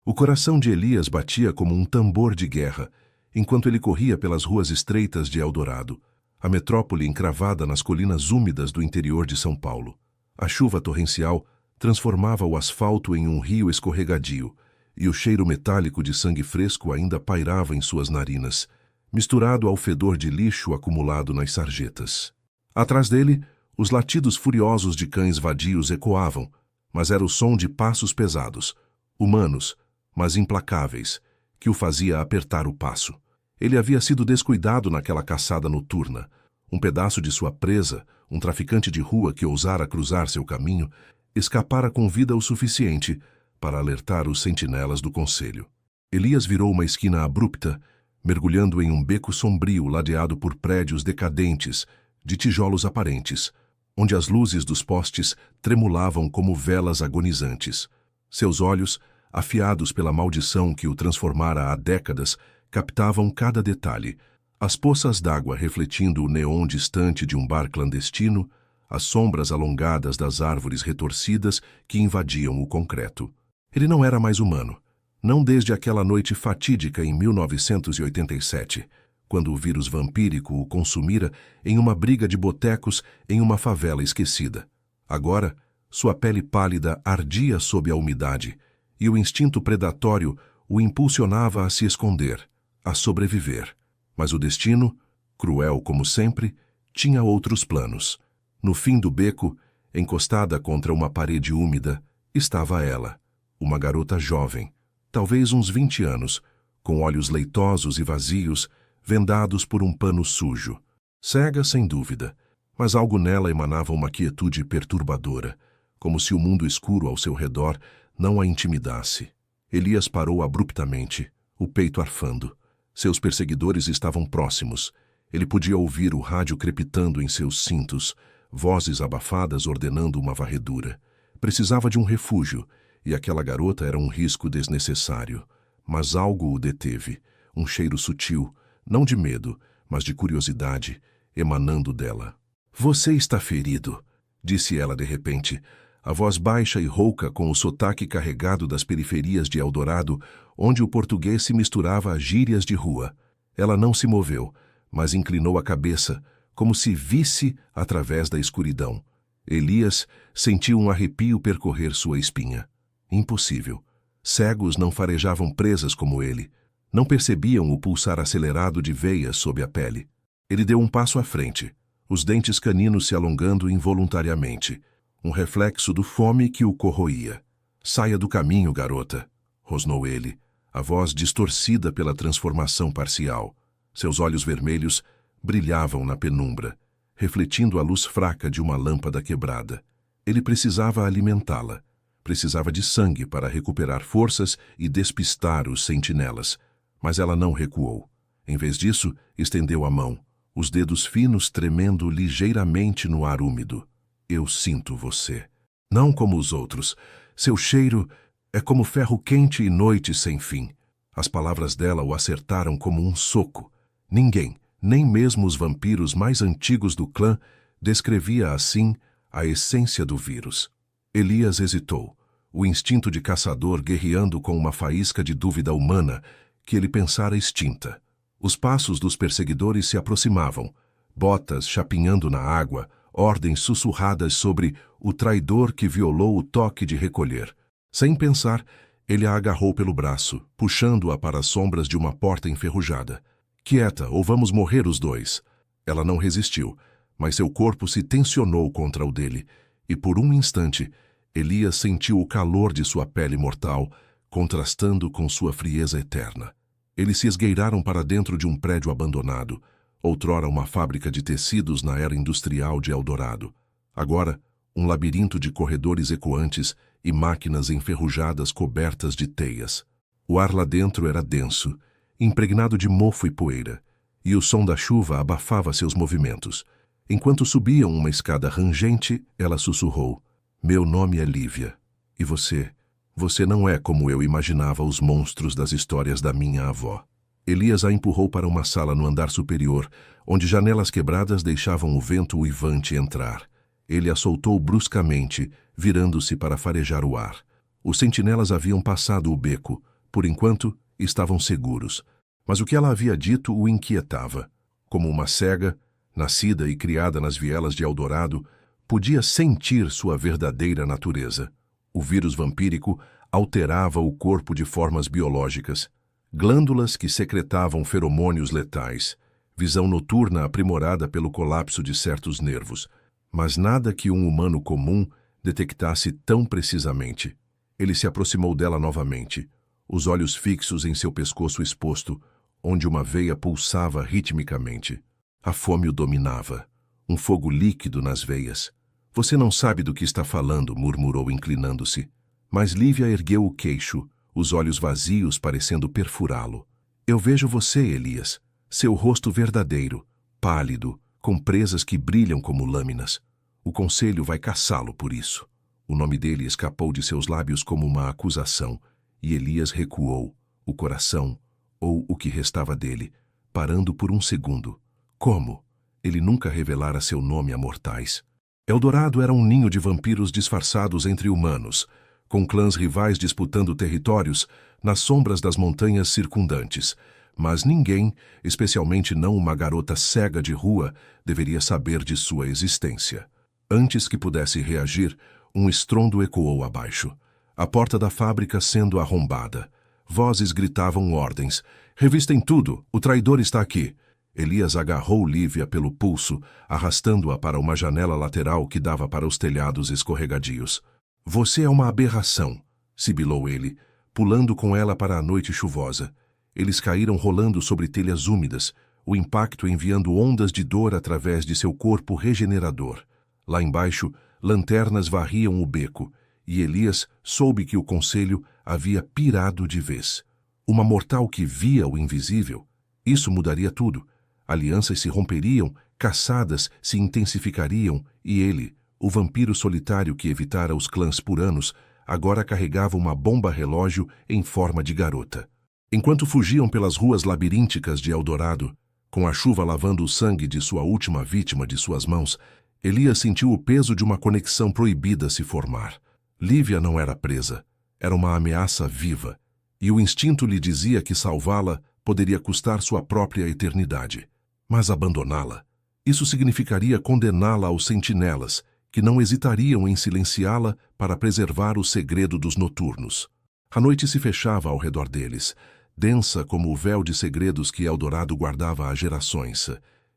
O coração de Elias batia como um tambor de guerra, enquanto ele corria pelas ruas estreitas de Eldorado, a metrópole encravada nas colinas úmidas do interior de São Paulo. A chuva torrencial transformava o asfalto em um rio escorregadio, e o cheiro metálico de sangue fresco ainda pairava em suas narinas, misturado ao fedor de lixo acumulado nas sarjetas. Atrás dele, os latidos furiosos de cães vadios ecoavam, mas era o som de passos pesados, humanos, mas implacáveis, que o fazia apertar o passo. Ele havia sido descuidado naquela caçada noturna. Um pedaço de sua presa, um traficante de rua que ousara cruzar seu caminho, escapara com vida o suficiente para alertar os sentinelas do conselho. Elias virou uma esquina abrupta, mergulhando em um beco sombrio ladeado por prédios decadentes, de tijolos aparentes, onde as luzes dos postes tremulavam como velas agonizantes. Seus olhos, afiados pela maldição que o transformara há décadas, captavam cada detalhe, as poças d'água refletindo o neon distante de um bar clandestino, as sombras alongadas das árvores retorcidas que invadiam o concreto. Ele não era mais humano, não desde aquela noite fatídica em 1987, quando o vírus vampírico o consumira em uma briga de botecos em uma favela esquecida. Agora, sua pele pálida ardia sob a umidade, e o instinto predatório o impulsionava a se esconder, a sobreviver. Mas o destino, cruel como sempre, tinha outros planos. No fim do beco, encostada contra uma parede úmida, estava ela, uma garota jovem, talvez uns 20 anos, com olhos leitosos e vazios, vendados por um pano sujo. Cega, sem dúvida, mas algo nela emanava uma quietude perturbadora, como se o mundo escuro ao seu redor não a intimidasse. Elias parou abruptamente, o peito arfando. Seus perseguidores estavam próximos. Ele podia ouvir o rádio crepitando em seus cintos, vozes abafadas ordenando uma varredura. Precisava de um refúgio, e aquela garota era um risco desnecessário. Mas algo o deteve, um cheiro sutil, não de medo, mas de curiosidade, emanando dela. "Você está ferido", disse ela de repente, a voz baixa e rouca com o sotaque carregado das periferias de Eldorado, onde o português se misturava a gírias de rua. Ela não se moveu, mas inclinou a cabeça, como se visse através da escuridão. Elias sentiu um arrepio percorrer sua espinha. Impossível. Cegos não farejavam presas como ele. Não percebiam o pulsar acelerado de veias sob a pele. Ele deu um passo à frente, os dentes caninos se alongando involuntariamente, um reflexo do fome que o corroía. "Saia do caminho, garota", rosnou ele, a voz distorcida pela transformação parcial. Seus olhos vermelhos brilhavam na penumbra, refletindo a luz fraca de uma lâmpada quebrada. Ele precisava alimentá-la. Precisava de sangue para recuperar forças e despistar os sentinelas. Mas ela não recuou. Em vez disso, estendeu a mão, os dedos finos tremendo ligeiramente no ar úmido. "Eu sinto você. Não como os outros. Seu cheiro é como ferro quente e noite sem fim." As palavras dela o acertaram como um soco. Ninguém, nem mesmo os vampiros mais antigos do clã, descrevia assim a essência do vírus. Elias hesitou, o instinto de caçador guerreando com uma faísca de dúvida humana que ele pensara extinta. Os passos dos perseguidores se aproximavam, botas chapinhando na água, ordens sussurradas sobre o traidor que violou o toque de recolher. Sem pensar, ele a agarrou pelo braço, puxando-a para as sombras de uma porta enferrujada. "Quieta, ou vamos morrer os dois." Ela não resistiu, mas seu corpo se tensionou contra o dele, e por um instante, Elias sentiu o calor de sua pele mortal, contrastando com sua frieza eterna. Eles se esgueiraram para dentro de um prédio abandonado, outrora uma fábrica de tecidos na era industrial de Eldorado. Agora, um labirinto de corredores ecoantes e máquinas enferrujadas cobertas de teias. O ar lá dentro era denso, impregnado de mofo e poeira, e o som da chuva abafava seus movimentos. Enquanto subiam uma escada rangente, ela sussurrou: "Meu nome é Lívia. E você? Você não é como eu imaginava os monstros das histórias da minha avó." Elias a empurrou para uma sala no andar superior, onde janelas quebradas deixavam o vento uivante entrar. Ele a soltou bruscamente, virando-se para farejar o ar. Os sentinelas haviam passado o beco, Por enquanto, estavam seguros. Mas o que ela havia dito o inquietava. Como uma cega, nascida e criada nas vielas de Eldorado, podia sentir sua verdadeira natureza. O vírus vampírico alterava o corpo de formas biológicas. Glândulas que secretavam feromônios letais, visão noturna aprimorada pelo colapso de certos nervos, mas nada que um humano comum detectasse tão precisamente. Ele se aproximou dela novamente, os olhos fixos em seu pescoço exposto, onde uma veia pulsava ritmicamente. A fome o dominava, um fogo líquido nas veias. Você não sabe do que está falando, murmurou inclinando-se. Mas Lívia ergueu o queixo, os olhos vazios parecendo perfurá-lo. Eu vejo você, Elias, seu rosto verdadeiro, pálido, com presas que brilham como lâminas. O conselho vai caçá-lo por isso. O nome dele escapou de seus lábios como uma acusação, e Elias recuou, o coração, ou o que restava dele, parando por um segundo. Como? Ele nunca revelara seu nome a mortais. Eldorado era um ninho de vampiros disfarçados entre humanos, com clãs rivais disputando territórios nas sombras das montanhas circundantes. Mas ninguém, especialmente não uma garota cega de rua, deveria saber de sua existência. Antes que pudesse reagir, um estrondo ecoou abaixo. A porta da fábrica sendo arrombada. Vozes gritavam ordens. Revistem tudo, o traidor está aqui. Elias agarrou Lívia pelo pulso, arrastando-a para uma janela lateral que dava para os telhados escorregadios. Você é uma aberração, sibilou ele, pulando com ela para a noite chuvosa. Eles caíram rolando sobre telhas úmidas, o impacto enviando ondas de dor através de seu corpo regenerador. Lá embaixo, lanternas varriam o beco, e Elias soube que o conselho havia pirado de vez. Uma mortal que via o invisível. Isso mudaria tudo. Alianças se romperiam, caçadas se intensificariam, e ele, o vampiro solitário que evitara os clãs por anos, agora carregava uma bomba-relógio em forma de garota. Enquanto fugiam pelas ruas labirínticas de Eldorado, com a chuva lavando o sangue de sua última vítima de suas mãos, Elias sentiu o peso de uma conexão proibida se formar. Lívia não era presa, era uma ameaça viva, e o instinto lhe dizia que salvá-la poderia custar sua própria eternidade. Mas abandoná-la, isso significaria condená-la aos sentinelas, que não hesitariam em silenciá-la para preservar o segredo dos noturnos. A noite se fechava ao redor deles, densa como o véu de segredos que Eldorado guardava há gerações,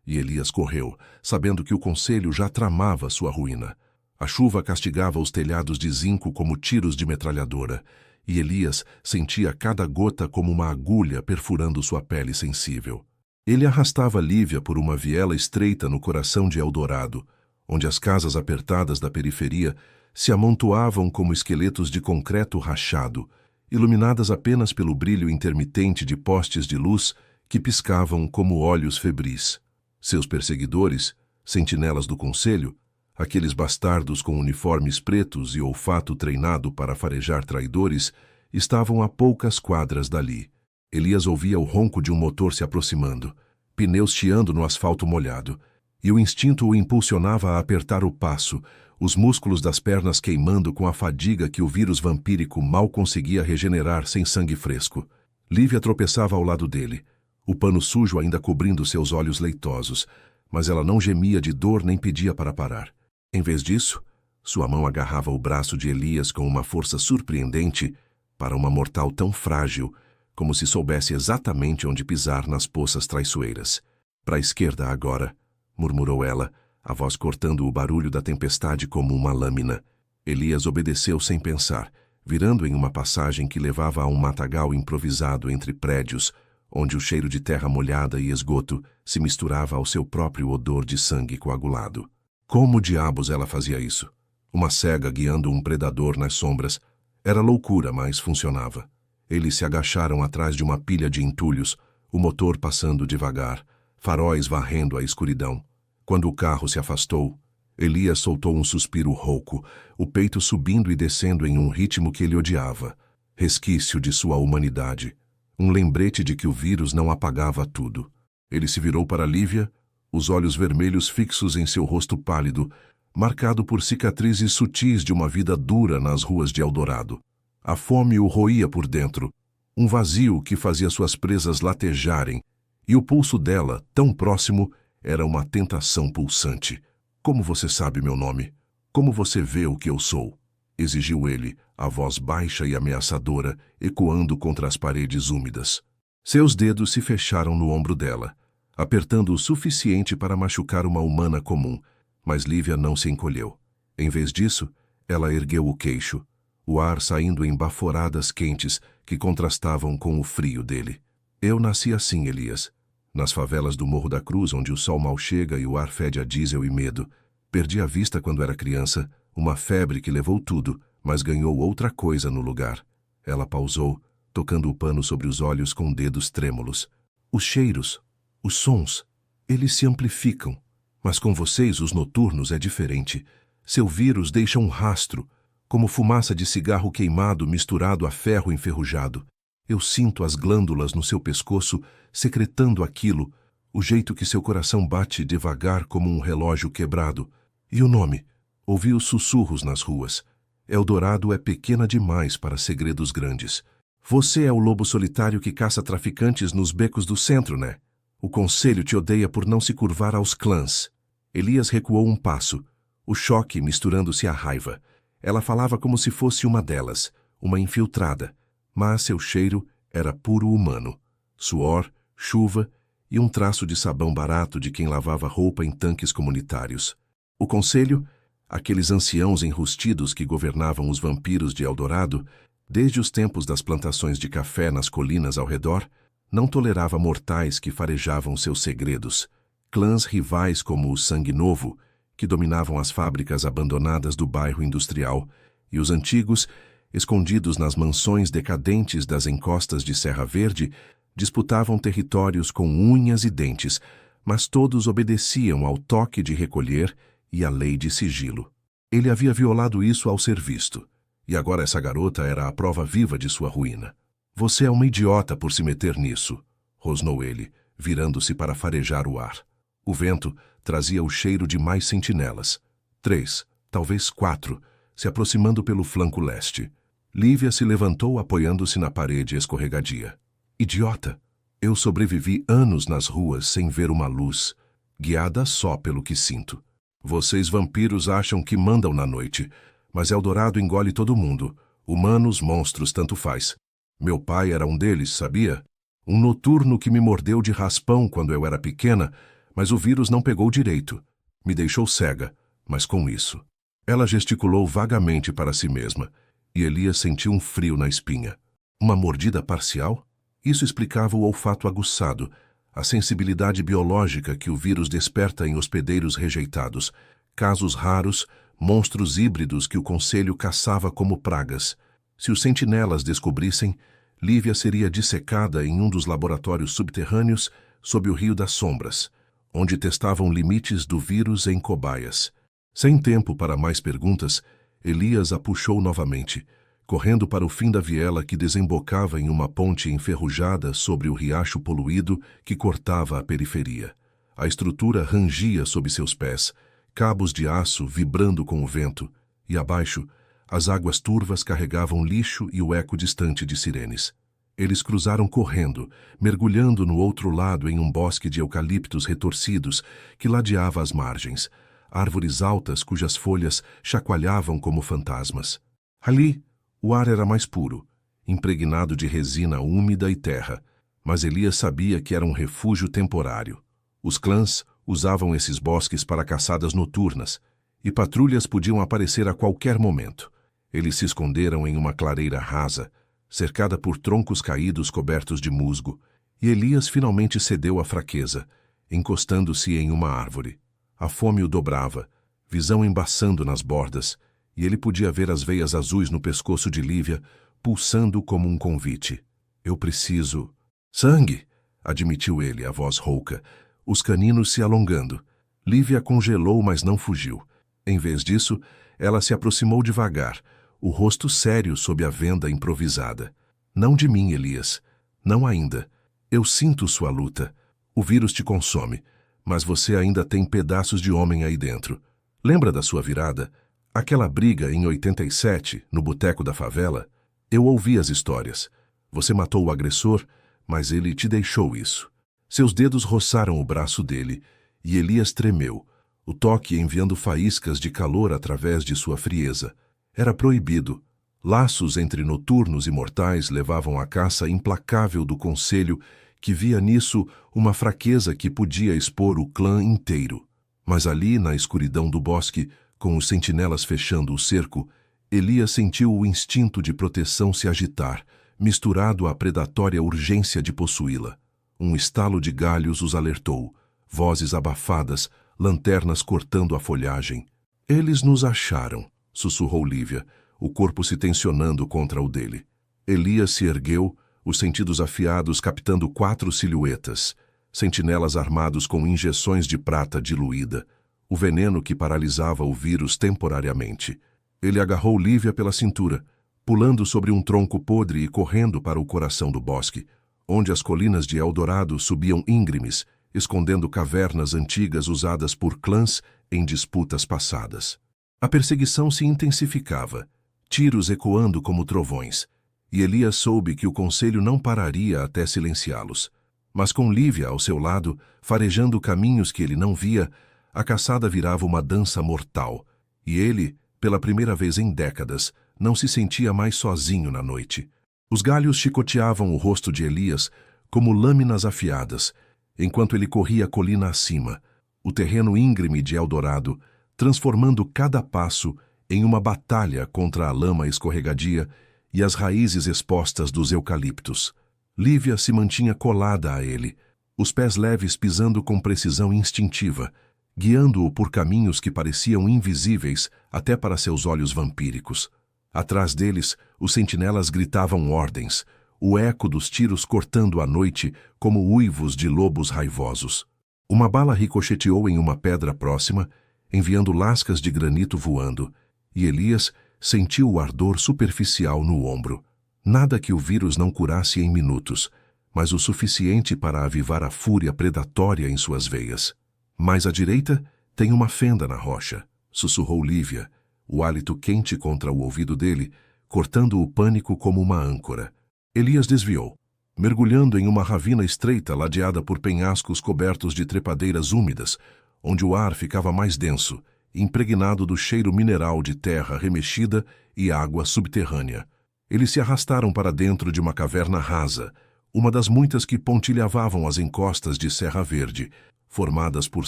e Elias correu, sabendo que o conselho já tramava sua ruína. A chuva castigava os telhados de zinco como tiros de metralhadora, e Elias sentia cada gota como uma agulha perfurando sua pele sensível. Ele arrastava Lívia por uma viela estreita no coração de Eldorado, onde as casas apertadas da periferia se amontoavam como esqueletos de concreto rachado, iluminadas apenas pelo brilho intermitente de postes de luz que piscavam como olhos febris. Seus perseguidores, sentinelas do conselho, aqueles bastardos com uniformes pretos e olfato treinado para farejar traidores, estavam a poucas quadras dali. Elias ouvia o ronco de um motor se aproximando, pneus chiando no asfalto molhado, e o instinto o impulsionava a apertar o passo, os músculos das pernas queimando com a fadiga que o vírus vampírico mal conseguia regenerar sem sangue fresco. Lívia tropeçava ao lado dele, o pano sujo ainda cobrindo seus olhos leitosos, mas ela não gemia de dor nem pedia para parar. Em vez disso, sua mão agarrava o braço de Elias com uma força surpreendente para uma mortal tão frágil, como se soubesse exatamente onde pisar nas poças traiçoeiras. Para a esquerda agora, murmurou ela, a voz cortando o barulho da tempestade como uma lâmina. Elias obedeceu sem pensar, virando em uma passagem que levava a um matagal improvisado entre prédios, onde o cheiro de terra molhada e esgoto se misturava ao seu próprio odor de sangue coagulado. Como diabos ela fazia isso? Uma cega guiando um predador nas sombras. Era loucura, mas funcionava. Eles se agacharam atrás de uma pilha de entulhos, o motor passando devagar, faróis varrendo a escuridão. Quando o carro se afastou, Elias soltou um suspiro rouco, o peito subindo e descendo em um ritmo que ele odiava. Resquício de sua humanidade. Um lembrete de que o vírus não apagava tudo. Ele se virou para Lívia, os olhos vermelhos fixos em seu rosto pálido, marcado por cicatrizes sutis de uma vida dura nas ruas de Eldorado. A fome o roía por dentro, Um vazio que fazia suas presas latejarem, e o pulso dela, tão próximo, era uma tentação pulsante. Como você sabe meu nome? Como você vê o que eu sou? Exigiu ele, a voz baixa e ameaçadora, ecoando contra as paredes úmidas. Seus dedos se fecharam no ombro dela, apertando o suficiente para machucar uma humana comum, mas Lívia não se encolheu. Em vez disso, ela ergueu o queixo, o ar saindo em baforadas quentes que contrastavam com o frio dele. Eu nasci assim, Elias. Nas favelas do Morro da Cruz, onde o sol mal chega e o ar fede a diesel e medo. Perdi a vista quando era criança, uma febre que levou tudo, mas ganhou outra coisa no lugar. Ela pausou, tocando o pano sobre os olhos com dedos trêmulos. Os cheiros, os sons, eles se amplificam. Mas com vocês, os noturnos, é diferente. Seu vírus deixa um rastro, como fumaça de cigarro queimado misturado a ferro enferrujado. Eu sinto as glândulas no seu pescoço secretando aquilo, o jeito que seu coração bate devagar como um relógio quebrado. E o nome? Ouvi os sussurros nas ruas. Eldorado é pequena demais para segredos grandes. Você é o lobo solitário que caça traficantes nos becos do centro, né? O conselho te odeia por não se curvar aos clãs. Elias recuou um passo, o choque misturando-se à raiva. Ela falava como se fosse uma delas, uma infiltrada, mas seu cheiro era puro humano. Suor, chuva e um traço de sabão barato de quem lavava roupa em tanques comunitários. O conselho, aqueles anciãos enrustidos que governavam os vampiros de Eldorado, desde os tempos das plantações de café nas colinas ao redor, não tolerava mortais que farejavam seus segredos. Clãs rivais como o Sangue Novo, que dominavam as fábricas abandonadas do bairro industrial, e os antigos, escondidos nas mansões decadentes das encostas de Serra Verde, disputavam territórios com unhas e dentes, mas todos obedeciam ao toque de recolher e à lei de sigilo. Ele havia violado isso ao ser visto, e agora essa garota era a prova viva de sua ruína. Você é uma idiota por se meter nisso, rosnou ele, virando-se para farejar o ar. O vento trazia o cheiro de mais sentinelas. 3, talvez 4, se aproximando pelo flanco leste. Lívia se levantou apoiando-se na parede escorregadia. Idiota! Eu sobrevivi anos nas ruas sem ver uma luz, guiada só pelo que sinto. Vocês vampiros acham que mandam na noite, mas Eldorado engole todo mundo. Humanos, monstros, tanto faz. Meu pai era um deles, sabia? Um noturno que me mordeu de raspão quando eu era pequena, mas o vírus não pegou direito. Me deixou cega, mas com isso. Ela gesticulou vagamente para si mesma, e Elias sentiu um frio na espinha. Uma mordida parcial? Isso explicava o olfato aguçado, a sensibilidade biológica que o vírus desperta em hospedeiros rejeitados, casos raros, monstros híbridos que o conselho caçava como pragas. Se os sentinelas descobrissem, Lívia seria dissecada em um dos laboratórios subterrâneos sob o Rio das Sombras, onde testavam limites do vírus em cobaias. Sem tempo para mais perguntas, Elias a puxou novamente, correndo para o fim da viela que desembocava em uma ponte enferrujada sobre o riacho poluído que cortava a periferia. A estrutura rangia sob seus pés, cabos de aço vibrando com o vento, e abaixo, as águas turvas carregavam lixo e o eco distante de sirenes. Eles cruzaram correndo, mergulhando no outro lado em um bosque de eucaliptos retorcidos que ladeava as margens, árvores altas cujas folhas chacoalhavam como fantasmas. Ali, o ar era mais puro, impregnado de resina úmida e terra, mas Elias sabia que era um refúgio temporário. Os clãs usavam esses bosques para caçadas noturnas, e patrulhas podiam aparecer a qualquer momento. Eles se esconderam em uma clareira rasa, cercada por troncos caídos cobertos de musgo, e Elias finalmente cedeu à fraqueza, encostando-se em uma árvore. A fome o dobrava, visão embaçando nas bordas, e ele podia ver as veias azuis no pescoço de Lívia, pulsando como um convite. Eu preciso... Sangue! Admitiu ele, a voz rouca, os caninos se alongando. Lívia congelou, mas não fugiu. Em vez disso, ela se aproximou devagar, o rosto sério sob a venda improvisada. Não de mim, Elias. Não ainda. Eu sinto sua luta. O vírus te consome, mas você ainda tem pedaços de homem aí dentro. Lembra da sua virada? Aquela briga em 87, no boteco da favela? Eu ouvi as histórias. Você matou o agressor, mas ele te deixou isso. Seus dedos roçaram o braço dele, e Elias tremeu, o toque enviando faíscas de calor através de sua frieza. Era proibido. Laços entre noturnos e mortais levavam à caça implacável do conselho, que via nisso uma fraqueza que podia expor o clã inteiro. Mas ali, na escuridão do bosque, com os sentinelas fechando o cerco, Elias sentiu o instinto de proteção se agitar, misturado à predatória urgência de possuí-la. Um estalo de galhos os alertou, vozes abafadas, lanternas cortando a folhagem. Eles nos acharam, sussurrou Lívia, o corpo se tensionando contra o dele. Elias se ergueu, os sentidos afiados captando 4 silhuetas, sentinelas armados com injeções de prata diluída, o veneno que paralisava o vírus temporariamente. Ele agarrou Lívia pela cintura, pulando sobre um tronco podre e correndo para o coração do bosque, onde as colinas de Eldorado subiam íngremes, escondendo cavernas antigas usadas por clãs em disputas passadas. A perseguição se intensificava, tiros ecoando como trovões, e Elias soube que o conselho não pararia até silenciá-los. Mas com Lívia ao seu lado, farejando caminhos que ele não via, a caçada virava uma dança mortal, e ele, pela primeira vez em décadas, não se sentia mais sozinho na noite. Os galhos chicoteavam o rosto de Elias como lâminas afiadas, enquanto ele corria a colina acima, o terreno íngreme de Eldorado, transformando cada passo em uma batalha contra a lama escorregadia e as raízes expostas dos eucaliptos. Lívia se mantinha colada a ele, os pés leves pisando com precisão instintiva, guiando-o por caminhos que pareciam invisíveis até para seus olhos vampíricos. Atrás deles, os sentinelas gritavam ordens, o eco dos tiros cortando a noite como uivos de lobos raivosos. Uma bala ricocheteou em uma pedra próxima, enviando lascas de granito voando, e Elias sentiu o ardor superficial no ombro. Nada que o vírus não curasse em minutos, mas o suficiente para avivar a fúria predatória em suas veias. Mais à direita, tem uma fenda na rocha, sussurrou Lívia, o hálito quente contra o ouvido dele, cortando o pânico como uma âncora. Elias desviou, mergulhando em uma ravina estreita ladeada por penhascos cobertos de trepadeiras úmidas, onde o ar ficava mais denso, impregnado do cheiro mineral de terra remexida e água subterrânea. Eles se arrastaram para dentro de uma caverna rasa, uma das muitas que pontilhavavam as encostas de Serra Verde, formadas por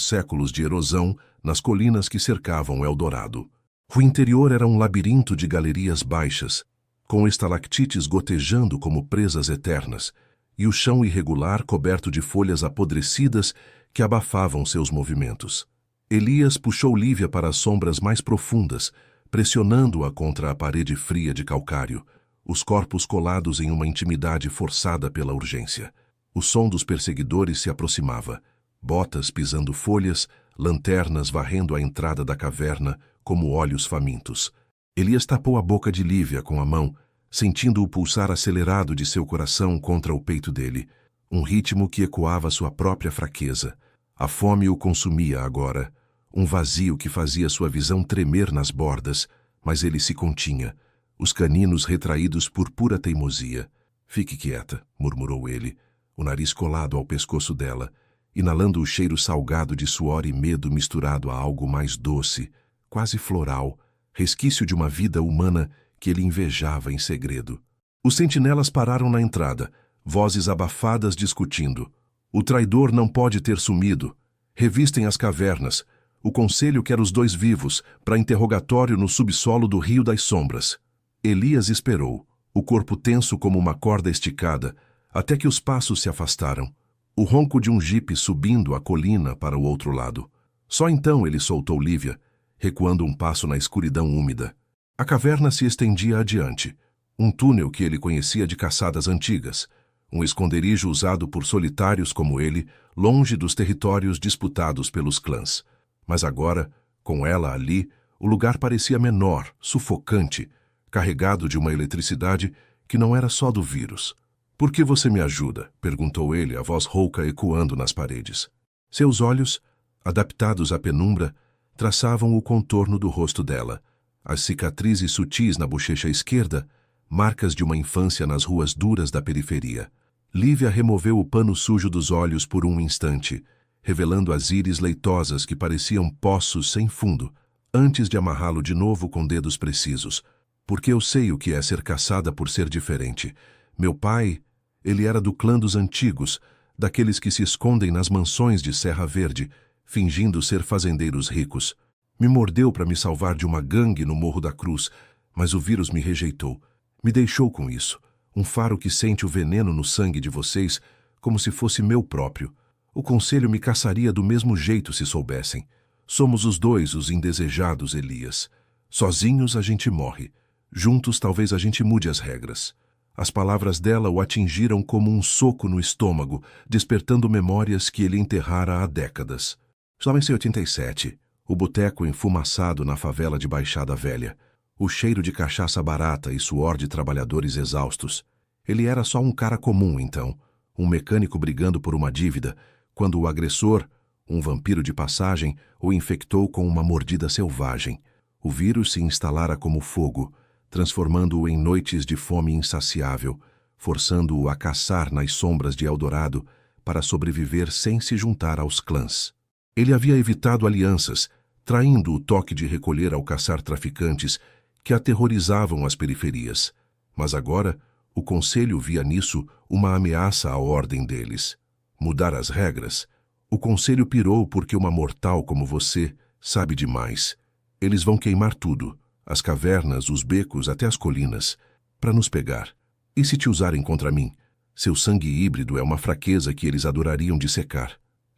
séculos de erosão nas colinas que cercavam Eldorado. O interior era um labirinto de galerias baixas, com estalactites gotejando como presas eternas, e o chão irregular coberto de folhas apodrecidas que abafavam seus movimentos. Elias puxou Lívia para as sombras mais profundas, pressionando-a contra a parede fria de calcário, os corpos colados em uma intimidade forçada pela urgência. O som dos perseguidores se aproximava, botas pisando folhas, lanternas varrendo a entrada da caverna como olhos famintos. Elias tapou a boca de Lívia com a mão, sentindo o pulsar acelerado de seu coração contra o peito dele, um ritmo que ecoava sua própria fraqueza. A fome o consumia agora, um vazio que fazia sua visão tremer nas bordas, mas ele se continha, os caninos retraídos por pura teimosia. Fique quieta, murmurou ele, o nariz colado ao pescoço dela, inalando o cheiro salgado de suor e medo misturado a algo mais doce, quase floral, resquício de uma vida humana que ele invejava em segredo. Os sentinelas pararam na entrada, vozes abafadas discutindo. O traidor não pode ter sumido. Revistem as cavernas. O conselho quer os 2 vivos, para interrogatório no subsolo do Rio das Sombras. Elias esperou, o corpo tenso como uma corda esticada, até que os passos se afastaram. O ronco de um jipe subindo a colina para o outro lado. Só então ele soltou Lívia, recuando um passo na escuridão úmida. A caverna se estendia adiante, um túnel que ele conhecia de caçadas antigas, um esconderijo usado por solitários como ele, longe dos territórios disputados pelos clãs. Mas agora, com ela ali, o lugar parecia menor, sufocante, carregado de uma eletricidade que não era só do vírus. "Por que você me ajuda?" perguntou ele, a voz rouca ecoando nas paredes. Seus olhos, adaptados à penumbra, traçavam o contorno do rosto dela, as cicatrizes sutis na bochecha esquerda, marcas de uma infância nas ruas duras da periferia. Lívia removeu o pano sujo dos olhos por um instante, revelando as íris leitosas que pareciam poços sem fundo, antes de amarrá-lo de novo com dedos precisos. Porque eu sei o que é ser caçada por ser diferente. Meu pai, ele era do clã dos antigos, daqueles que se escondem nas mansões de Serra Verde, fingindo ser fazendeiros ricos. Me mordeu para me salvar de uma gangue no Morro da Cruz, mas o vírus me rejeitou. Me deixou com isso, um faro que sente o veneno no sangue de vocês como se fosse meu próprio. O conselho me caçaria do mesmo jeito se soubessem. Somos os dois os indesejados, Elias. Sozinhos a gente morre. Juntos talvez a gente mude as regras. As palavras dela o atingiram como um soco no estômago, despertando memórias que ele enterrara há décadas. Estava em 87, o boteco enfumaçado na favela de Baixada Velha. O cheiro de cachaça barata e suor de trabalhadores exaustos. Ele era só um cara comum, então. Um mecânico brigando por uma dívida, quando o agressor, um vampiro de passagem, o infectou com uma mordida selvagem. O vírus se instalara como fogo, transformando-o em noites de fome insaciável, forçando-o a caçar nas sombras de Eldorado para sobreviver sem se juntar aos clãs. Ele havia evitado alianças, traindo o toque de recolher ao caçar traficantes que aterrorizavam as periferias. Mas agora, o conselho via nisso uma ameaça à ordem deles. Mudar as regras? O conselho pirou porque uma mortal como você sabe demais. Eles vão queimar tudo. As cavernas, os becos, até as colinas, para nos pegar. E se te usarem contra mim? Seu sangue híbrido é uma fraqueza que eles adorariam dissecar.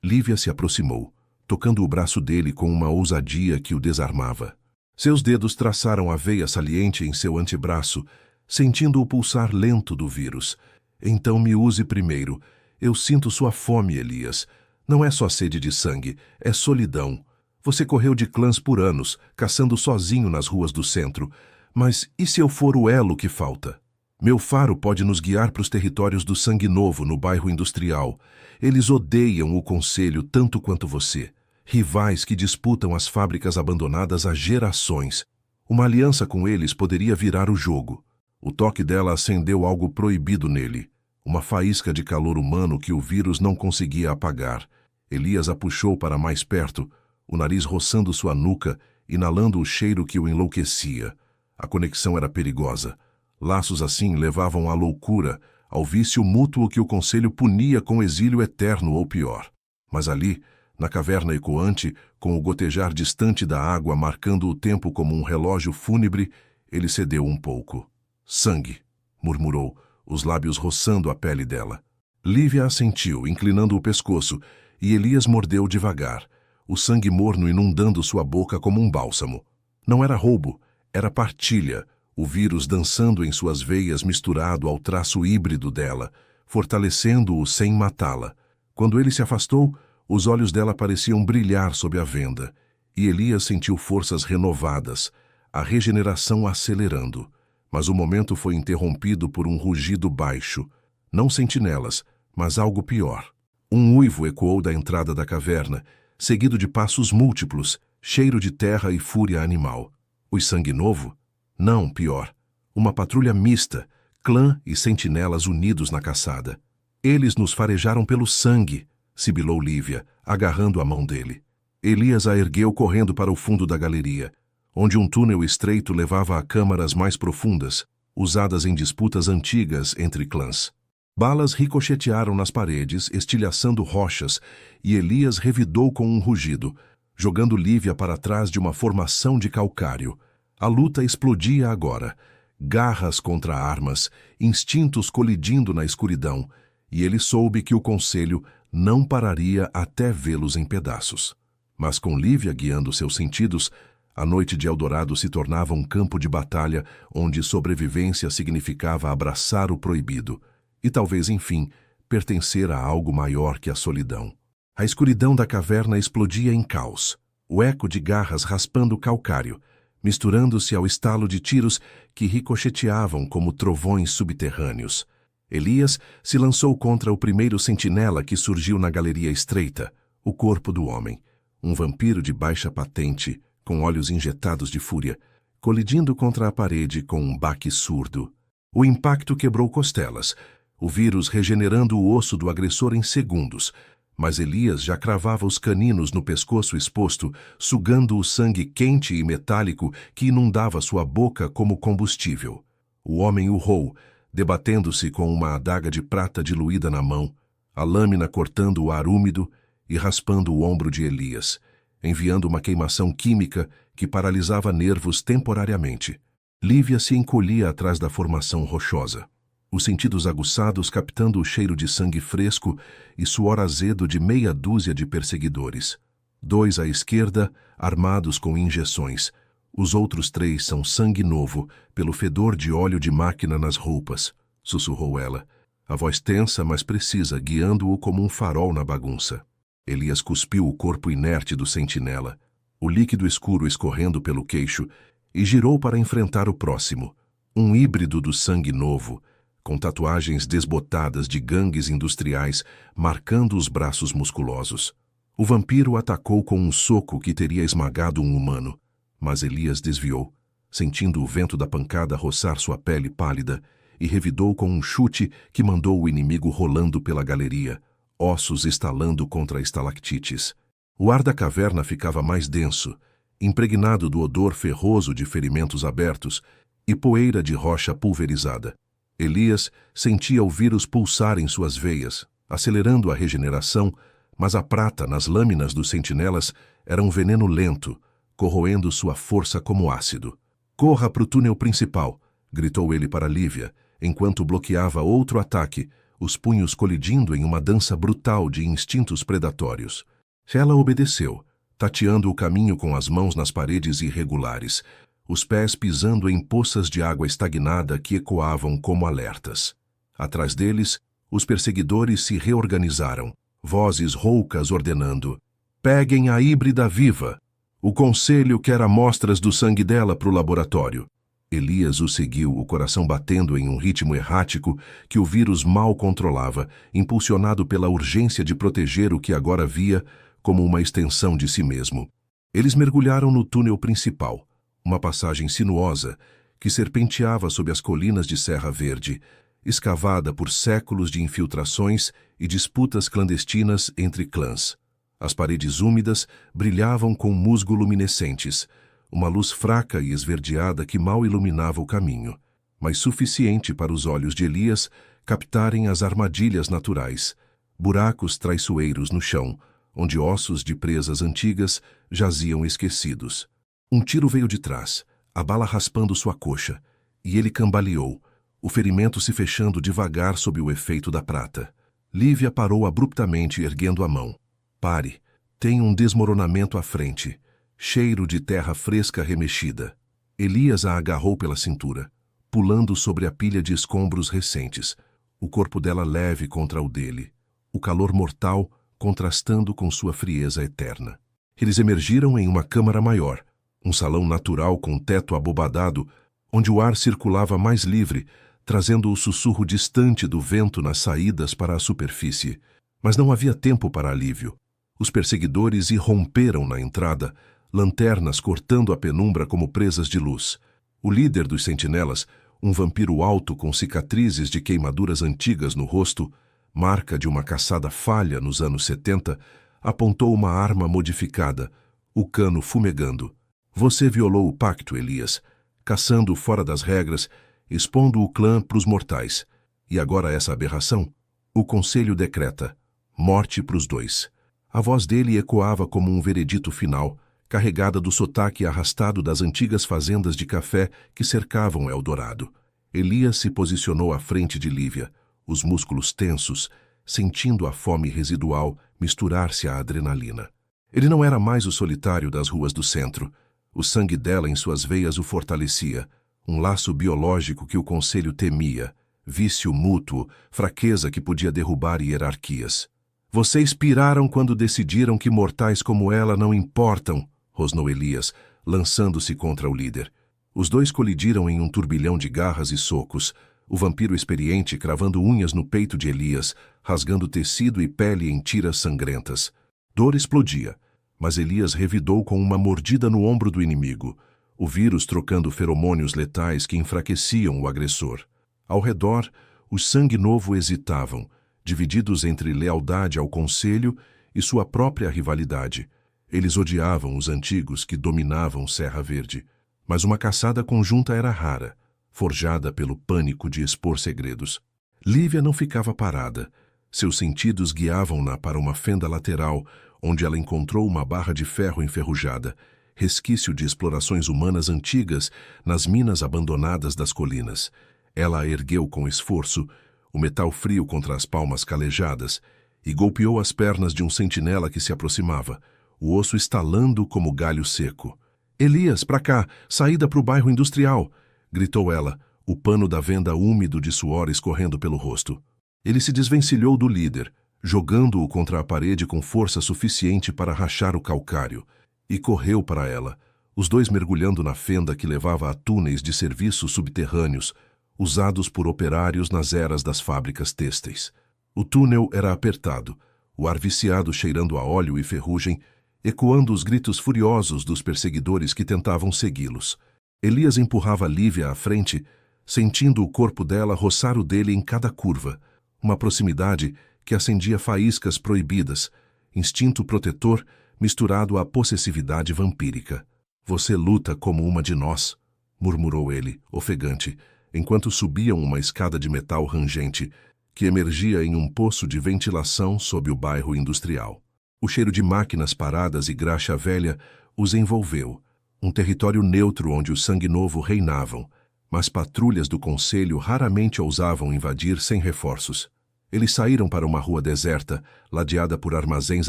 Lívia se aproximou, tocando o braço dele com uma ousadia que o desarmava. Seus dedos traçaram a veia saliente em seu antebraço, sentindo o pulsar lento do vírus. Então me use primeiro. Eu sinto sua fome, Elias. Não é só sede de sangue, é solidão. Você correu de clãs por anos, caçando sozinho nas ruas do centro. Mas e se eu for o elo que falta? Meu faro pode nos guiar para os territórios do Sangue Novo, no bairro industrial. Eles odeiam o conselho tanto quanto você. Rivais que disputam as fábricas abandonadas há gerações. Uma aliança com eles poderia virar o jogo. O toque dela acendeu algo proibido nele. Uma faísca de calor humano que o vírus não conseguia apagar. Elias a puxou para mais perto, o nariz roçando sua nuca, inalando o cheiro que o enlouquecia. A conexão era perigosa. Laços assim levavam à loucura, ao vício mútuo que o conselho punia com exílio eterno ou pior. Mas ali, na caverna ecoante, com o gotejar distante da água marcando o tempo como um relógio fúnebre, ele cedeu um pouco. Sangue, murmurou, os lábios roçando a pele dela. Lívia assentiu, inclinando o pescoço, e Elias mordeu devagar, o sangue morno inundando sua boca como um bálsamo. Não era roubo, era partilha, o vírus dançando em suas veias misturado ao traço híbrido dela, fortalecendo-o sem matá-la. Quando ele se afastou, os olhos dela pareciam brilhar sob a venda, e Elias sentiu forças renovadas, a regeneração acelerando. Mas o momento foi interrompido por um rugido baixo, não sentinelas, mas algo pior. Um uivo ecoou da entrada da caverna, seguido de passos múltiplos, cheiro de terra e fúria animal. Os Sangue Novo? Não, pior. Uma patrulha mista, clã e sentinelas unidos na caçada. Eles nos farejaram pelo sangue, sibilou Lívia, agarrando a mão dele. Elias a ergueu correndo para o fundo da galeria, onde um túnel estreito levava a câmaras mais profundas, usadas em disputas antigas entre clãs. Balas ricochetearam nas paredes, estilhaçando rochas, e Elias revidou com um rugido, jogando Lívia para trás de uma formação de calcário. A luta explodia agora, garras contra armas, instintos colidindo na escuridão, e ele soube que o conselho não pararia até vê-los em pedaços. Mas com Lívia guiando seus sentidos, a noite de Eldorado se tornava um campo de batalha onde sobrevivência significava abraçar o proibido e talvez, enfim, pertencer a algo maior que a solidão. A escuridão da caverna explodia em caos, o eco de garras raspando o calcário, misturando-se ao estalo de tiros que ricocheteavam como trovões subterrâneos. Elias se lançou contra o primeiro sentinela que surgiu na galeria estreita, o corpo do homem, um vampiro de baixa patente, com olhos injetados de fúria, colidindo contra a parede com um baque surdo. O impacto quebrou costelas, o vírus regenerando o osso do agressor em segundos, mas Elias já cravava os caninos no pescoço exposto, sugando o sangue quente e metálico que inundava sua boca como combustível. O homem urrou, debatendo-se com uma adaga de prata diluída na mão, a lâmina cortando o ar úmido e raspando o ombro de Elias, enviando uma queimação química que paralisava nervos temporariamente. Lívia se encolhia atrás da formação rochosa, os sentidos aguçados captando o cheiro de sangue fresco e suor azedo de meia dúzia de perseguidores. 2 à esquerda, armados com injeções. Os outros 3 são sangue novo, pelo fedor de óleo de máquina nas roupas, sussurrou ela, a voz tensa, mas precisa, guiando-o como um farol na bagunça. Elias cuspiu o corpo inerte do sentinela, o líquido escuro escorrendo pelo queixo, e girou para enfrentar o próximo, um híbrido do sangue novo, com tatuagens desbotadas de gangues industriais marcando os braços musculosos. O vampiro atacou com um soco que teria esmagado um humano, mas Elias desviou, sentindo o vento da pancada roçar sua pele pálida, e revidou com um chute que mandou o inimigo rolando pela galeria, ossos estalando contra estalactites. O ar da caverna ficava mais denso, impregnado do odor ferroso de ferimentos abertos e poeira de rocha pulverizada. Elias sentia o vírus pulsar em suas veias, acelerando a regeneração, mas a prata nas lâminas dos sentinelas era um veneno lento, corroendo sua força como ácido. "Corra para o túnel principal", gritou ele para Lívia, enquanto bloqueava outro ataque, os punhos colidindo em uma dança brutal de instintos predatórios. Ela obedeceu, tateando o caminho com as mãos nas paredes irregulares, os pés pisando em poças de água estagnada que ecoavam como alertas. Atrás deles, os perseguidores se reorganizaram, vozes roucas ordenando: "Peguem a híbrida viva! O conselho quer amostras do sangue dela para o laboratório." Elias o seguiu, o coração batendo em um ritmo errático que o vírus mal controlava, impulsionado pela urgência de proteger o que agora via como uma extensão de si mesmo. Eles mergulharam no túnel principal, uma passagem sinuosa que serpenteava sob as colinas de Serra Verde, escavada por séculos de infiltrações e disputas clandestinas entre clãs. As paredes úmidas brilhavam com musgo luminescentes, uma luz fraca e esverdeada que mal iluminava o caminho, mas suficiente para os olhos de Elias captarem as armadilhas naturais, buracos traiçoeiros no chão, onde ossos de presas antigas jaziam esquecidos. Um tiro veio de trás, a bala raspando sua coxa, e ele cambaleou, o ferimento se fechando devagar sob o efeito da prata. Lívia parou abruptamente, erguendo a mão. "Pare, tem um desmoronamento à frente, cheiro de terra fresca remexida." Elias a agarrou pela cintura, pulando sobre a pilha de escombros recentes, o corpo dela leve contra o dele, o calor mortal contrastando com sua frieza eterna. Eles emergiram em uma câmara maior, um salão natural com teto abobadado, onde o ar circulava mais livre, trazendo o sussurro distante do vento nas saídas para a superfície. Mas não havia tempo para alívio. Os perseguidores irromperam na entrada, lanternas cortando a penumbra como presas de luz. O líder dos sentinelas, um vampiro alto com cicatrizes de queimaduras antigas no rosto, marca de uma caçada falha nos anos 70, apontou uma arma modificada, o cano fumegando. "Você violou o pacto, Elias, caçando fora das regras, expondo o clã para os mortais. E agora essa aberração? O conselho decreta: morte para os 2. A voz dele ecoava como um veredito final, carregada do sotaque arrastado das antigas fazendas de café que cercavam Eldorado. Elias se posicionou à frente de Lívia, os músculos tensos, sentindo a fome residual misturar-se à adrenalina. Ele não era mais o solitário das ruas do centro. O sangue dela em suas veias o fortalecia, um laço biológico que o conselho temia, vício mútuo, fraqueza que podia derrubar hierarquias. "Vocês piraram quando decidiram que mortais como ela não importam", rosnou Elias, lançando-se contra o líder. Os 2 colidiram em um turbilhão de garras e socos, o vampiro experiente cravando unhas no peito de Elias, rasgando tecido e pele em tiras sangrentas. Dor explodia, mas Elias revidou com uma mordida no ombro do inimigo, o vírus trocando feromônios letais que enfraqueciam o agressor. Ao redor, os Sangue Novo hesitavam, divididos entre lealdade ao Conselho e sua própria rivalidade. Eles odiavam os antigos que dominavam Serra Verde, mas uma caçada conjunta era rara, forjada pelo pânico de expor segredos. Lívia não ficava parada. Seus sentidos guiavam-na para uma fenda lateral, onde ela encontrou uma barra de ferro enferrujada, resquício de explorações humanas antigas nas minas abandonadas das colinas. Ela a ergueu com esforço, o metal frio contra as palmas calejadas, e golpeou as pernas de um sentinela que se aproximava, o osso estalando como galho seco. "Elias, pra cá! Saída para o bairro industrial!" gritou ela, o pano da venda úmido de suor escorrendo pelo rosto. Ele se desvencilhou do líder, jogando-o contra a parede com força suficiente para rachar o calcário, e correu para ela, os dois mergulhando na fenda que levava a túneis de serviços subterrâneos, usados por operários nas eras das fábricas têxteis. O túnel era apertado, o ar viciado cheirando a óleo e ferrugem, ecoando os gritos furiosos dos perseguidores que tentavam segui-los. Elias empurrava Lívia à frente, sentindo o corpo dela roçar o dele em cada curva, uma proximidade que acendia faíscas proibidas, instinto protetor misturado à possessividade vampírica. "Você luta como uma de nós", murmurou ele, ofegante, enquanto subiam uma escada de metal rangente que emergia em um poço de ventilação sob o bairro industrial. O cheiro de máquinas paradas e graxa velha os envolveu, um território neutro onde o Sangue Novo reinavam, mas patrulhas do Conselho raramente ousavam invadir sem reforços. Eles saíram para uma rua deserta, ladeada por armazéns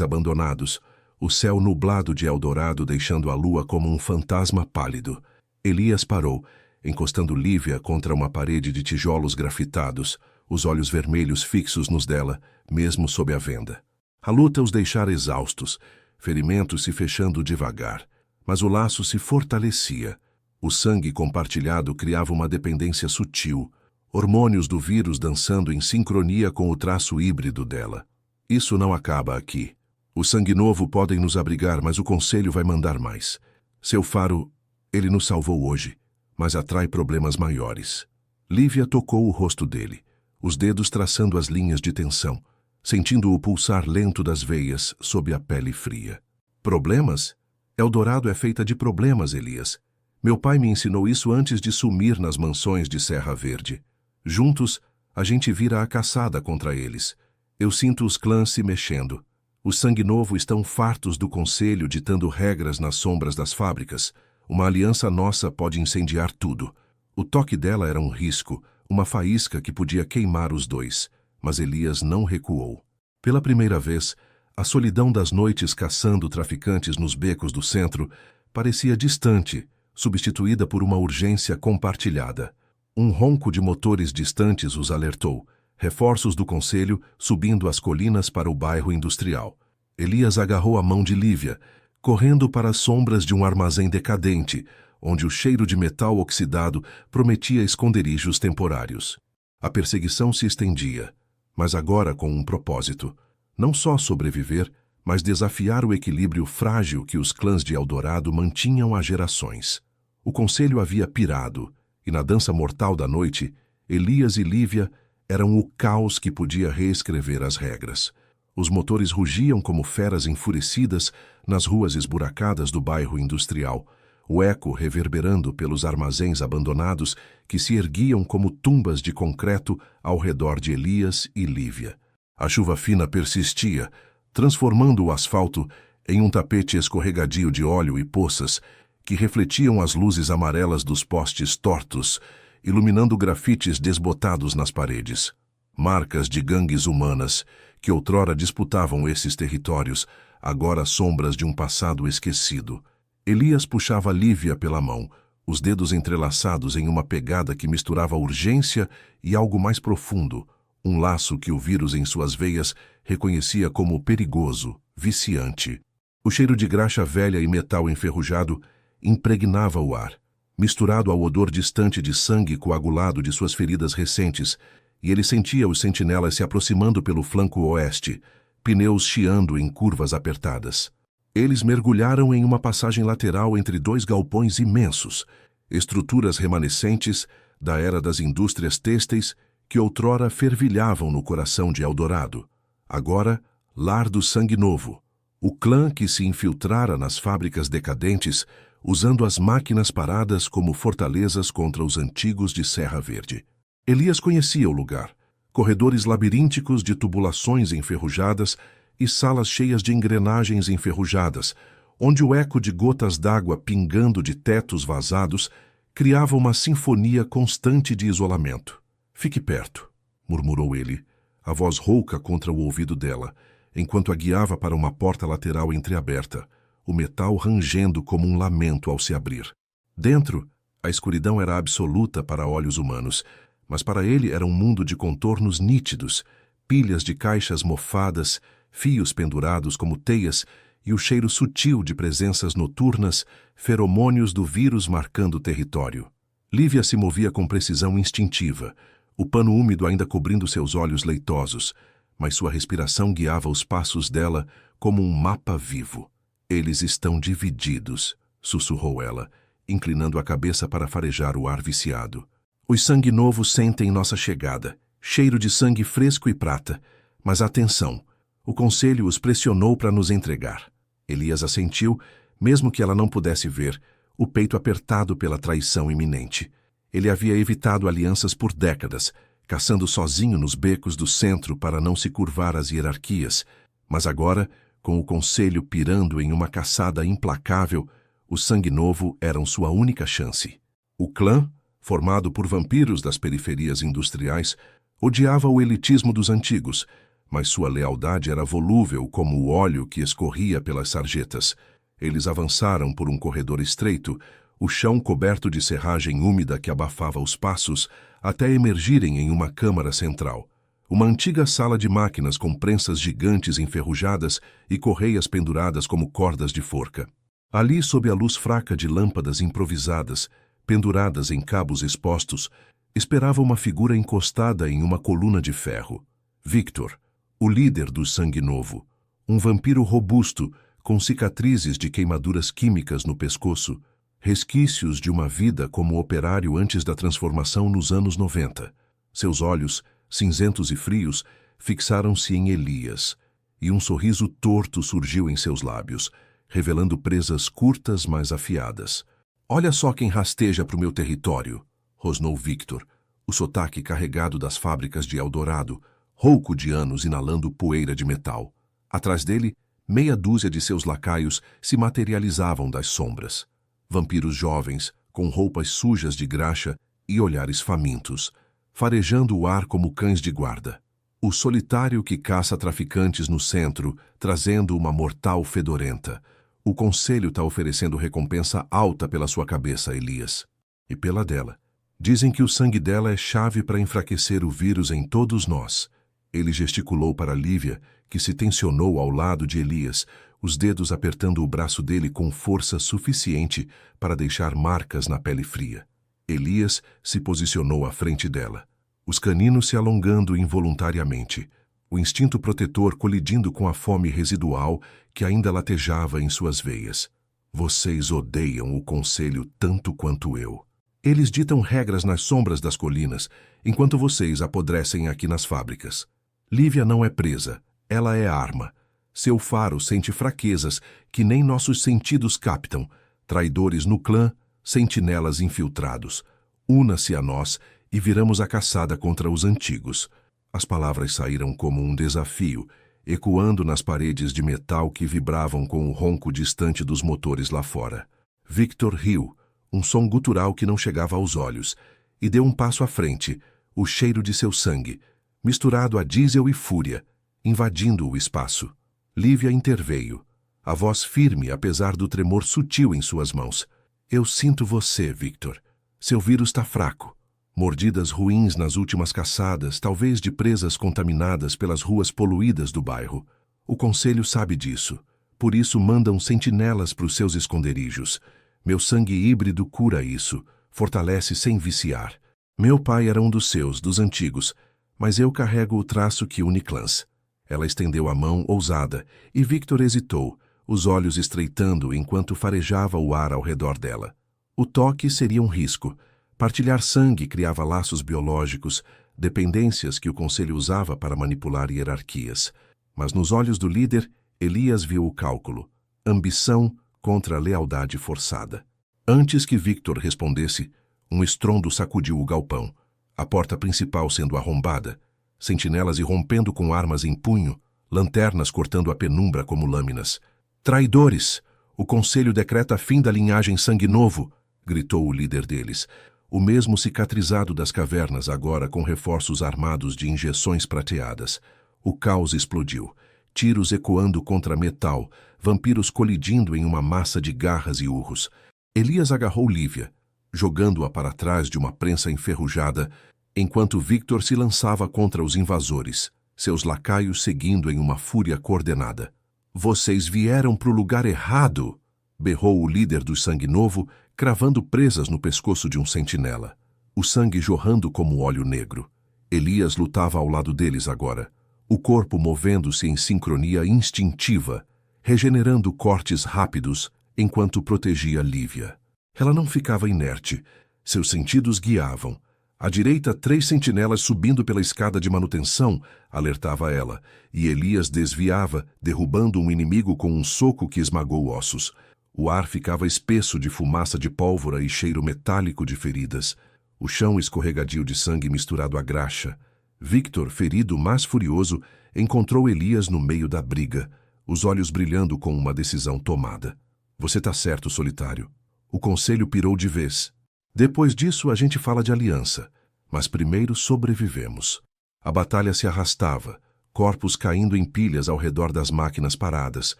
abandonados, o céu nublado de Eldorado deixando a lua como um fantasma pálido. Elias parou, encostando Lívia contra uma parede de tijolos grafitados, os olhos vermelhos fixos nos dela, mesmo sob a venda. A luta os deixara exaustos, ferimentos se fechando devagar, mas o laço se fortalecia. O sangue compartilhado criava uma dependência sutil, hormônios do vírus dançando em sincronia com o traço híbrido dela. "Isso não acaba aqui. O Sangue Novo podem nos abrigar, mas o Conselho vai mandar mais. Seu faro, ele nos salvou hoje, mas atrai problemas maiores." Lívia tocou o rosto dele, os dedos traçando as linhas de tensão, sentindo o pulsar lento das veias sob a pele fria. "Problemas? Eldorado é feita de problemas, Elias. Meu pai me ensinou isso antes de sumir nas mansões de Serra Verde. Juntos, a gente vira a caçada contra eles. Eu sinto os clãs se mexendo. Os Sangue Novo estão fartos do Conselho ditando regras nas sombras das fábricas. Uma aliança nossa pode incendiar tudo." O toque dela era um risco, uma faísca que podia queimar os dois, mas Elias não recuou. Pela primeira vez, a solidão das noites caçando traficantes nos becos do centro parecia distante, substituída por uma urgência compartilhada. Um ronco de motores distantes os alertou, reforços do Conselho subindo as colinas para o bairro industrial. Elias agarrou a mão de Lívia, correndo para as sombras de um armazém decadente, onde o cheiro de metal oxidado prometia esconderijos temporários. A perseguição se estendia, mas agora com um propósito: não só sobreviver, mas desafiar o equilíbrio frágil que os clãs de Eldorado mantinham há gerações. O Conselho havia pirado, e na dança mortal da noite, Elias e Lívia eram o caos que podia reescrever as regras. Os motores rugiam como feras enfurecidas nas ruas esburacadas do bairro industrial, o eco reverberando pelos armazéns abandonados que se erguiam como tumbas de concreto ao redor de Elias e Lívia. A chuva fina persistia, transformando o asfalto em um tapete escorregadio de óleo e poças que refletiam as luzes amarelas dos postes tortos, iluminando grafites desbotados nas paredes. Marcas de gangues humanas que outrora disputavam esses territórios, agora sombras de um passado esquecido. Elias puxava Lívia pela mão, os dedos entrelaçados em uma pegada que misturava urgência e algo mais profundo, um laço que o vírus em suas veias reconhecia como perigoso, viciante. O cheiro de graxa velha e metal enferrujado impregnava o ar, misturado ao odor distante de sangue coagulado de suas feridas recentes, e ele sentia os sentinelas se aproximando pelo flanco oeste, pneus chiando em curvas apertadas. Eles mergulharam em uma passagem lateral entre dois galpões imensos, estruturas remanescentes da era das indústrias têxteis que outrora fervilhavam no coração de Eldorado. Agora, lar do sangue novo, o clã que se infiltrara nas fábricas decadentes, usando as máquinas paradas como fortalezas contra os antigos de Serra Verde. Elias conhecia o lugar. Corredores labirínticos de tubulações enferrujadas e salas cheias de engrenagens enferrujadas, onde o eco de gotas d'água pingando de tetos vazados criava uma sinfonia constante de isolamento. "Fique perto", murmurou ele, a voz rouca contra o ouvido dela, enquanto a guiava para uma porta lateral entreaberta, o metal rangendo como um lamento ao se abrir. Dentro, a escuridão era absoluta para olhos humanos, mas para ele era um mundo de contornos nítidos, pilhas de caixas mofadas, fios pendurados como teias e o cheiro sutil de presenças noturnas, feromônios do vírus marcando o território. Lívia se movia com precisão instintiva, o pano úmido ainda cobrindo seus olhos leitosos, mas sua respiração guiava os passos dela como um mapa vivo. "Eles estão divididos", sussurrou ela, inclinando a cabeça para farejar o ar viciado. "Os sangue novos sentem nossa chegada, cheiro de sangue fresco e prata. Mas atenção, o conselho os pressionou para nos entregar." Elias assentiu, mesmo que ela não pudesse ver, o peito apertado pela traição iminente. Ele havia evitado alianças por décadas, caçando sozinho nos becos do centro para não se curvar às hierarquias, mas agora, com o conselho pirando em uma caçada implacável, o sangue novo eram sua única chance. O clã, formado por vampiros das periferias industriais, odiava o elitismo dos antigos, mas sua lealdade era volúvel como o óleo que escorria pelas sarjetas. Eles avançaram por um corredor estreito, o chão coberto de serragem úmida que abafava os passos, até emergirem em uma câmara central. Uma antiga sala de máquinas com prensas gigantes enferrujadas e correias penduradas como cordas de forca. Ali, sob a luz fraca de lâmpadas improvisadas, penduradas em cabos expostos, esperava uma figura encostada em uma coluna de ferro. Victor, o líder do sangue novo, um vampiro robusto, com cicatrizes de queimaduras químicas no pescoço, resquícios de uma vida como operário antes da transformação nos anos 90. Seus olhos, cinzentos e frios, fixaram-se em Elias, e um sorriso torto surgiu em seus lábios, revelando presas curtas, mas afiadas. "Olha só quem rasteja para o meu território", rosnou Victor, o sotaque carregado das fábricas de Eldorado, rouco de anos inalando poeira de metal. Atrás dele, meia dúzia de seus lacaios se materializavam das sombras. Vampiros jovens, com roupas sujas de graxa e olhares famintos, farejando o ar como cães de guarda. O solitário que caça traficantes no centro, trazendo uma mortal fedorenta. "O conselho está oferecendo recompensa alta pela sua cabeça, Elias. E pela dela. Dizem que o sangue dela é chave para enfraquecer o vírus em todos nós." Ele gesticulou para Lívia, que se tensionou ao lado de Elias, os dedos apertando o braço dele com força suficiente para deixar marcas na pele fria. Elias se posicionou à frente dela, os caninos se alongando involuntariamente, o instinto protetor colidindo com a fome residual que ainda latejava em suas veias. "Vocês odeiam o conselho tanto quanto eu. Eles ditam regras nas sombras das colinas, enquanto vocês apodrecem aqui nas fábricas. Lívia não é presa, ela é arma. Seu faro sente fraquezas que nem nossos sentidos captam. Traidores no clã, sentinelas infiltrados. Una-se a nós e viramos a caçada contra os antigos." As palavras saíram como um desafio, ecoando nas paredes de metal que vibravam com o ronco distante dos motores lá fora. Victor riu, um som gutural que não chegava aos olhos, e deu um passo à frente, o cheiro de seu sangue, misturado a diesel e fúria, invadindo o espaço. Lívia interveio, a voz firme apesar do tremor sutil em suas mãos. "Eu sinto você, Victor. Seu vírus está fraco. Mordidas ruins nas últimas caçadas, talvez de presas contaminadas pelas ruas poluídas do bairro. O conselho sabe disso. Por isso mandam sentinelas para os seus esconderijos. Meu sangue híbrido cura isso, fortalece sem viciar. Meu pai era um dos seus, dos antigos, mas eu carrego o traço que une clãs." Ela estendeu a mão ousada, e Victor hesitou, os olhos estreitando enquanto farejava o ar ao redor dela. O toque seria um risco, Partilhar sangue criava laços biológicos, dependências que o conselho usava para manipular hierarquias. Mas nos olhos do líder, Elias viu o cálculo, ambição contra a lealdade forçada. Antes que Victor respondesse, um estrondo sacudiu o galpão, a porta principal sendo arrombada, sentinelas irrompendo com armas em punho, lanternas cortando a penumbra como lâminas. Traidores! O conselho decreta fim da linhagem Sangue Novo! Gritou o líder deles. O mesmo cicatrizado das cavernas, agora com reforços armados de injeções prateadas. O caos explodiu. Tiros ecoando contra metal, vampiros colidindo em uma massa de garras e urros. Elias agarrou Lívia, jogando-a para trás de uma prensa enferrujada, enquanto Victor se lançava contra os invasores, seus lacaios seguindo em uma fúria coordenada. "Vocês vieram para o lugar errado!" berrou o líder do Sangue Novo, cravando presas no pescoço de um sentinela. O sangue jorrando como óleo negro. Elias lutava ao lado deles agora, o corpo movendo-se em sincronia instintiva, regenerando cortes rápidos enquanto protegia Lívia. Ela não ficava inerte. Seus sentidos guiavam. À direita, 3 sentinelas subindo pela escada de manutenção, alertava ela, e Elias desviava, derrubando um inimigo com um soco que esmagou ossos. O ar ficava espesso de fumaça de pólvora e cheiro metálico de feridas. O chão escorregadio de sangue misturado à graxa. Victor, ferido, mas furioso, encontrou Elias no meio da briga, os olhos brilhando com uma decisão tomada. "Você tá certo, solitário." O conselho pirou de vez. "Depois disso a gente fala de aliança, mas primeiro sobrevivemos." A batalha se arrastava, corpos caindo em pilhas ao redor das máquinas paradas,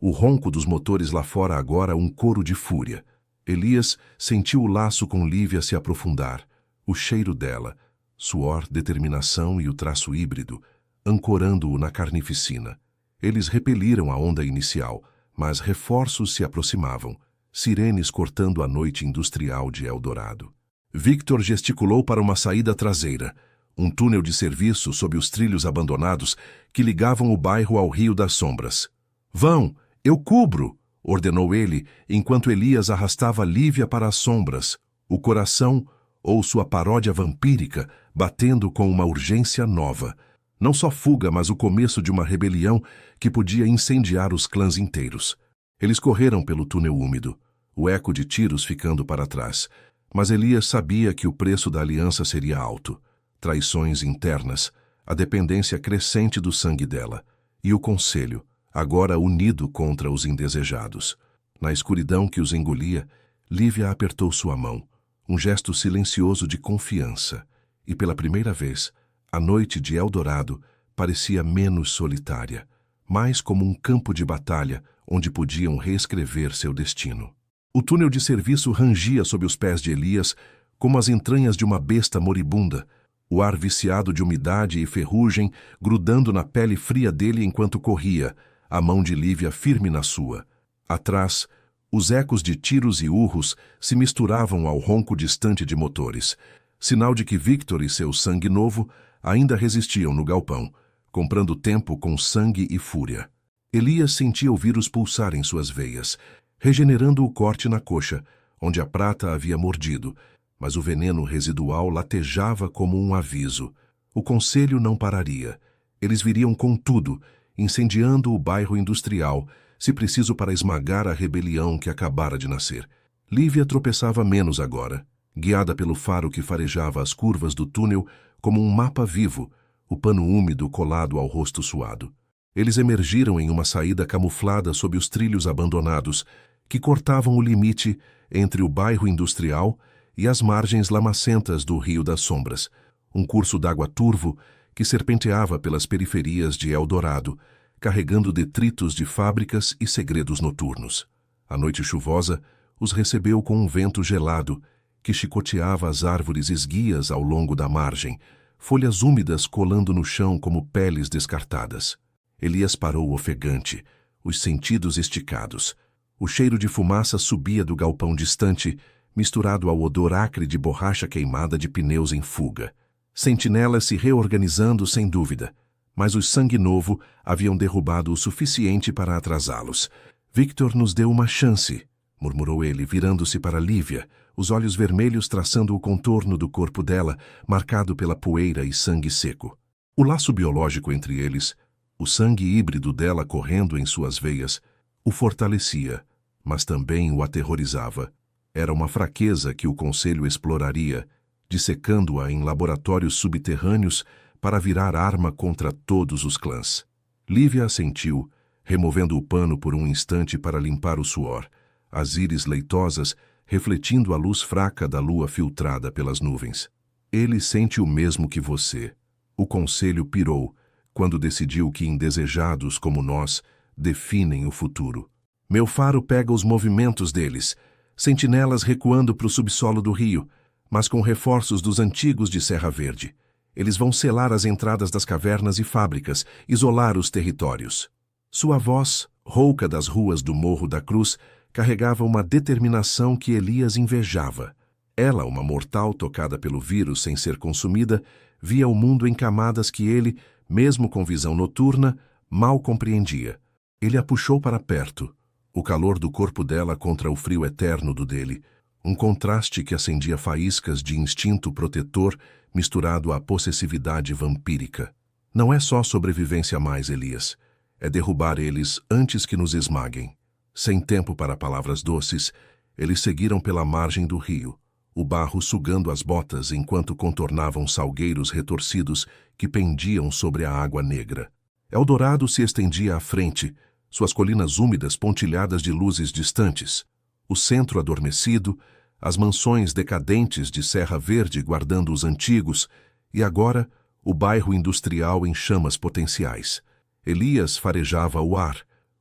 o ronco dos motores lá fora agora um coro de fúria. Elias sentiu o laço com Lívia se aprofundar, o cheiro dela, suor, determinação e o traço híbrido, ancorando-o na carnificina. Eles repeliram a onda inicial, mas reforços se aproximavam, sirenes cortando a noite industrial de Eldorado. Victor gesticulou para uma saída traseira, um túnel de serviço sob os trilhos abandonados que ligavam o bairro ao Rio das Sombras. "Vão, eu cubro!" ordenou ele, enquanto Elias arrastava Lívia para as sombras, o coração, ou sua paródia vampírica, batendo com uma urgência nova. Não só fuga, mas o começo de uma rebelião que podia incendiar os clãs inteiros. Eles correram pelo túnel úmido, o eco de tiros ficando para trás. Mas Elias sabia que o preço da aliança seria alto. Traições internas, a dependência crescente do sangue dela, e o conselho, agora unido contra os indesejados. Na escuridão que os engolia, Lívia apertou sua mão, um gesto silencioso de confiança, e pela primeira vez, a noite de Eldorado parecia menos solitária, mais como um campo de batalha onde podiam reescrever seu destino. O túnel de serviço rangia sob os pés de Elias como as entranhas de uma besta moribunda, o ar viciado de umidade e ferrugem grudando na pele fria dele enquanto corria, a mão de Lívia firme na sua. Atrás, os ecos de tiros e urros se misturavam ao ronco distante de motores, sinal de que Victor e seu sangue novo ainda resistiam no galpão, comprando tempo com sangue e fúria. Elias sentia o vírus pulsar em suas veias, regenerando o corte na coxa, onde a prata havia mordido, mas o veneno residual latejava como um aviso. O conselho não pararia. Eles viriam com tudo, incendiando o bairro industrial, se preciso para esmagar a rebelião que acabara de nascer. Lívia tropeçava menos agora, guiada pelo faro que farejava as curvas do túnel como um mapa vivo, o pano úmido colado ao rosto suado. Eles emergiram em uma saída camuflada sob os trilhos abandonados, que cortavam o limite entre o bairro industrial e as margens lamacentas do Rio das Sombras, um curso d'água turvo que serpenteava pelas periferias de Eldorado, carregando detritos de fábricas e segredos noturnos. A noite chuvosa os recebeu com um vento gelado que chicoteava as árvores esguias ao longo da margem, folhas úmidas colando no chão como peles descartadas. Elias parou ofegante, os sentidos esticados. O cheiro de fumaça subia do galpão distante, misturado ao odor acre de borracha queimada de pneus em fuga. Sentinelas se reorganizando sem dúvida, mas os Sangue Novo haviam derrubado o suficiente para atrasá-los. "Victor nos deu uma chance", murmurou ele, virando-se para Lívia, os olhos vermelhos traçando o contorno do corpo dela, marcado pela poeira e sangue seco. O laço biológico entre eles, o sangue híbrido dela correndo em suas veias, o fortalecia, mas também o aterrorizava. Era uma fraqueza que o Conselho exploraria, dissecando-a em laboratórios subterrâneos para virar arma contra todos os clãs. Lívia assentiu, removendo o pano por um instante para limpar o suor, as íris leitosas refletindo a luz fraca da lua filtrada pelas nuvens. Ele sente o mesmo que você. O Conselho pirou quando decidiu que indesejados como nós definem o futuro. Meu faro pega os movimentos deles, sentinelas recuando para o subsolo do rio, mas com reforços dos antigos de Serra Verde. Eles vão selar as entradas das cavernas e fábricas, isolar os territórios. Sua voz, rouca das ruas do Morro da Cruz, carregava uma determinação que Elias invejava. Ela, uma mortal tocada pelo vírus sem ser consumida, via o mundo em camadas que ele, mesmo com visão noturna, mal compreendia. Ele a puxou para perto, o calor do corpo dela contra o frio eterno do dele, um contraste que acendia faíscas de instinto protetor misturado à possessividade vampírica. Não é só sobrevivência mais, Elias. É derrubar eles antes que nos esmaguem. Sem tempo para palavras doces, eles seguiram pela margem do rio, o barro sugando as botas enquanto contornavam salgueiros retorcidos que pendiam sobre a água negra. Eldorado se estendia à frente, suas colinas úmidas pontilhadas de luzes distantes, o centro adormecido, as mansões decadentes de Serra Verde guardando os antigos, e agora o bairro industrial em chamas potenciais. Elias farejava o ar,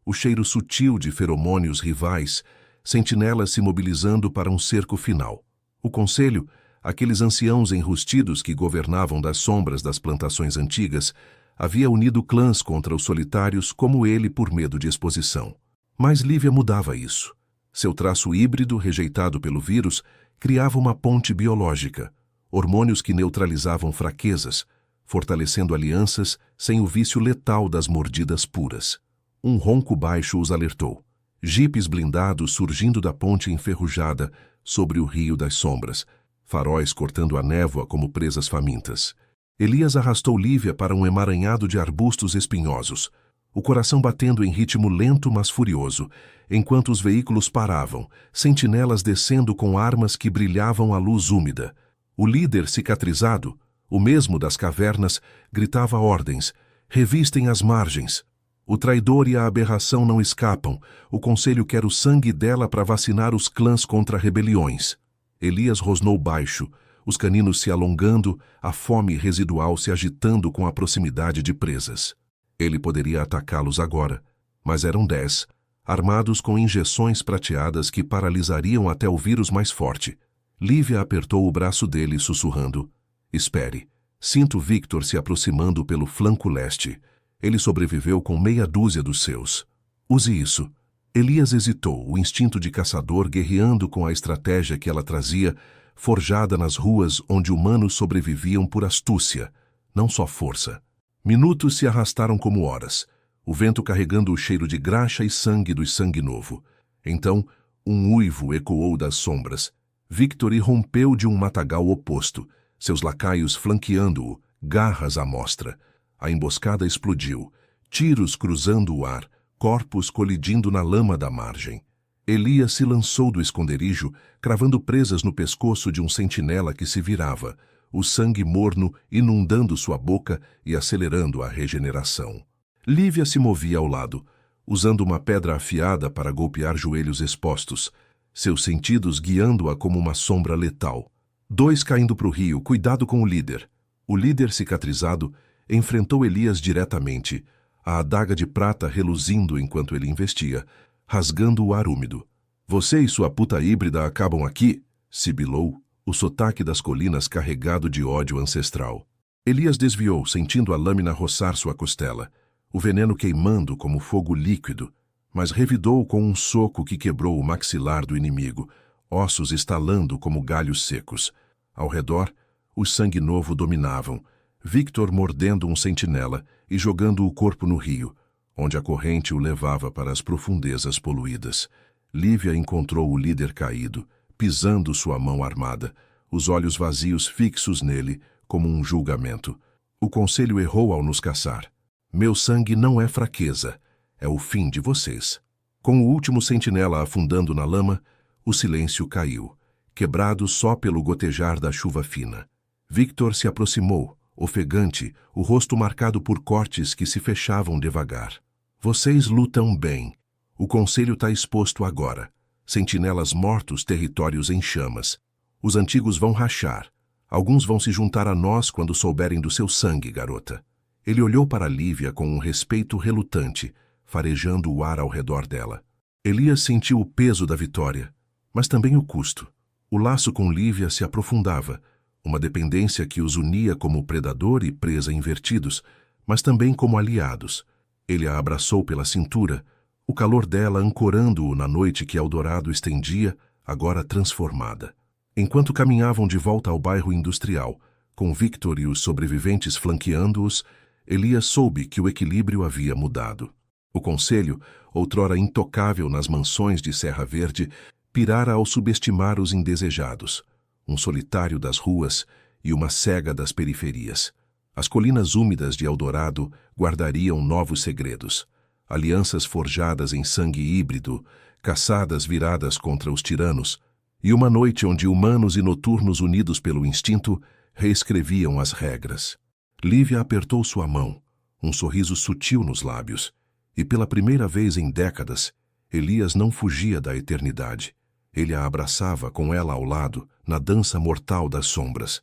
o cheiro sutil de feromônios rivais, sentinelas se mobilizando para um cerco final. O Conselho, aqueles anciãos enrustidos que governavam das sombras das plantações antigas, havia unido clãs contra os solitários como ele por medo de exposição. Mas Lívia mudava isso. Seu traço híbrido, rejeitado pelo vírus, criava uma ponte biológica, hormônios que neutralizavam fraquezas, fortalecendo alianças sem o vício letal das mordidas puras. Um ronco baixo os alertou. Jipes blindados surgindo da ponte enferrujada sobre o rio das sombras, faróis cortando a névoa como presas famintas. Elias arrastou Lívia para um emaranhado de arbustos espinhosos, o coração batendo em ritmo lento mas furioso, enquanto os veículos paravam, sentinelas descendo com armas que brilhavam à luz úmida. O líder cicatrizado, o mesmo das cavernas, gritava ordens: revistem as margens. O traidor e a aberração não escapam. O Conselho quer o sangue dela para vacinar os clãs contra rebeliões. Elias rosnou baixo, os caninos se alongando, a fome residual se agitando com a proximidade de presas. Ele poderia atacá-los agora, mas eram 10, armados com injeções prateadas que paralisariam até o vírus mais forte. Lívia apertou o braço dele, sussurrando: espere. Sinto Victor se aproximando pelo flanco leste. Ele sobreviveu com meia dúzia dos seus. Use isso. Elias hesitou, o instinto de caçador guerreando com a estratégia que ela trazia, forjada nas ruas onde humanos sobreviviam por astúcia, não só força. Minutos se arrastaram como horas, o vento carregando o cheiro de graxa e sangue do sangue novo. Então, um uivo ecoou das sombras. Victor irrompeu de um matagal oposto, seus lacaios flanqueando-o, garras à mostra. A emboscada explodiu, tiros cruzando o ar, corpos colidindo na lama da margem. Elias se lançou do esconderijo, cravando presas no pescoço de um sentinela que se virava, o sangue morno inundando sua boca e acelerando a regeneração. Lívia se movia ao lado, usando uma pedra afiada para golpear joelhos expostos, seus sentidos guiando-a como uma sombra letal. 2 caindo para o rio, cuidado com o líder. O líder cicatrizado enfrentou Elias diretamente, a adaga de prata reluzindo enquanto ele investia, rasgando o ar úmido. Você e sua puta híbrida acabam aqui? Sibilou, o sotaque das colinas carregado de ódio ancestral. Elias desviou, sentindo a lâmina roçar sua costela, o veneno queimando como fogo líquido, mas revidou com um soco que quebrou o maxilar do inimigo, ossos estalando como galhos secos. Ao redor, os sangue novo dominavam, Victor mordendo um sentinela e jogando o corpo no rio, onde a corrente o levava para as profundezas poluídas. Lívia encontrou o líder caído, pisando sua mão armada, os olhos vazios fixos nele, como um julgamento. O conselho errou ao nos caçar. Meu sangue não é fraqueza, é o fim de vocês. Com o último sentinela afundando na lama, o silêncio caiu, quebrado só pelo gotejar da chuva fina. Victor se aproximou, ofegante, o rosto marcado por cortes que se fechavam devagar. Vocês lutam bem. O conselho está exposto agora. Sentinelas mortos, territórios em chamas. Os antigos vão rachar. Alguns vão se juntar a nós quando souberem do seu sangue, garota. Ele olhou para Lívia com um respeito relutante, farejando o ar ao redor dela. Elias sentiu o peso da vitória, mas também o custo. O laço com Lívia se aprofundava, uma dependência que os unia como predador e presa invertidos, mas também como aliados. Ele a abraçou pela cintura, o calor dela ancorando-o na noite que Eldorado estendia, agora transformada. Enquanto caminhavam de volta ao bairro industrial, com Victor e os sobreviventes flanqueando-os, Elias soube que o equilíbrio havia mudado. O conselho, outrora intocável nas mansões de Serra Verde, pirara ao subestimar os indesejados, um solitário das ruas e uma cega das periferias. As colinas úmidas de Eldorado guardariam novos segredos, alianças forjadas em sangue híbrido, caçadas viradas contra os tiranos, e uma noite onde humanos e noturnos unidos pelo instinto reescreviam as regras. Lívia apertou sua mão, um sorriso sutil nos lábios, e pela primeira vez em décadas, Elias não fugia da eternidade. Ele a abraçava com ela ao lado, na dança mortal das sombras.